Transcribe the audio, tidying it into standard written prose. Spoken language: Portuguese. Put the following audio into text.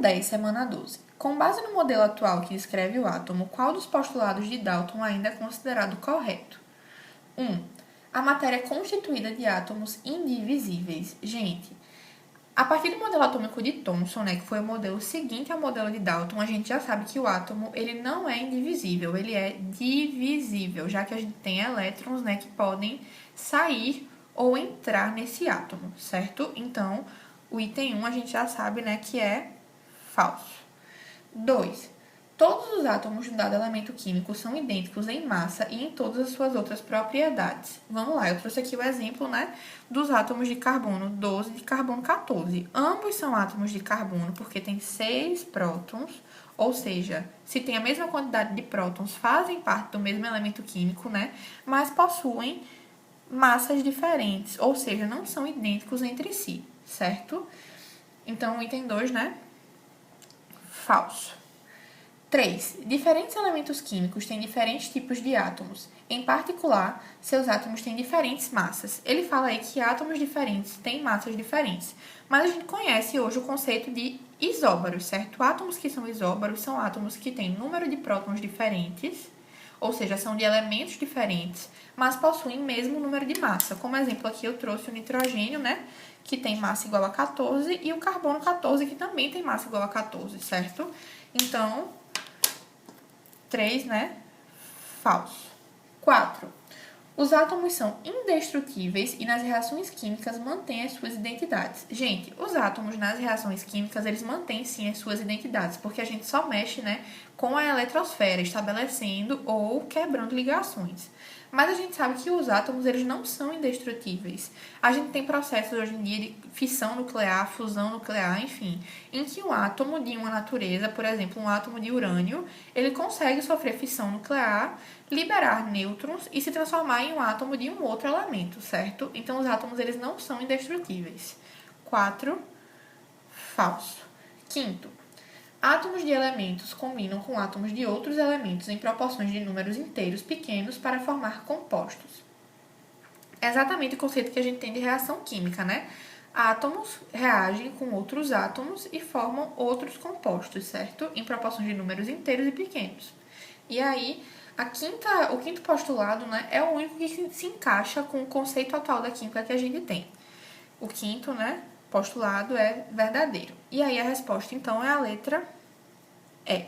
10, semana 12. Com base no modelo atual que descreve o átomo, qual dos postulados de Dalton ainda é considerado correto? 1. A matéria é constituída de átomos indivisíveis. Gente, a partir do modelo atômico de Thomson, né, que foi o modelo seguinte ao modelo de Dalton, a gente já sabe que o átomo ele não é indivisível, ele é divisível, já que a gente tem elétrons, né, que podem sair ou entrar nesse átomo, certo? Então, o item 1 a gente já sabe, né, que é falso. 2. Todos os átomos de um dado elemento químico são idênticos em massa e em todas as suas outras propriedades. Vamos lá, eu trouxe aqui o exemplo, né, dos átomos de carbono 12 e de carbono 14. Ambos são átomos de carbono porque tem 6 prótons, ou seja, se tem a mesma quantidade de prótons, fazem parte do mesmo elemento químico, né, mas possuem massas diferentes, ou seja, não são idênticos entre si, certo? Então, o item 2, né, falso. 3. Diferentes elementos químicos têm diferentes tipos de átomos. Em particular, seus átomos têm diferentes massas. Ele fala aí que átomos diferentes têm massas diferentes. Mas a gente conhece hoje o conceito de isóbaros, certo? Átomos que são isóbaros são átomos que têm número de prótons diferentes, ou seja, são de elementos diferentes, mas possuem o mesmo número de massa. Como exemplo aqui eu trouxe o nitrogênio, né, que tem massa igual a 14, e o carbono 14, que também tem massa igual a 14, certo? Então, 3, né? Falso. 4. Os átomos são indestrutíveis e nas reações químicas mantêm as suas identidades. Gente, os átomos nas reações químicas, eles mantêm sim as suas identidades, porque a gente só mexe, né, com a eletrosfera, estabelecendo ou quebrando ligações. Mas a gente sabe que os átomos, eles não são indestrutíveis. A gente tem processos hoje em dia de fissão nuclear, fusão nuclear, enfim, em que um átomo de uma natureza, por exemplo, um átomo de urânio, ele consegue sofrer fissão nuclear, liberar nêutrons e se transformar em um átomo de um outro elemento, certo? Então, os átomos, eles não são indestrutíveis. 4, falso. 5. Átomos de elementos combinam com átomos de outros elementos em proporções de números inteiros pequenos para formar compostos. É exatamente o conceito que a gente tem de reação química, né? Átomos reagem com outros átomos e formam outros compostos, certo? Em proporções de números inteiros e pequenos. E aí, o quinto postulado, né, é o único que se encaixa com o conceito atual da química que a gente tem. O quinto, né, postulado é verdadeiro. E aí a resposta, então, é a letra E.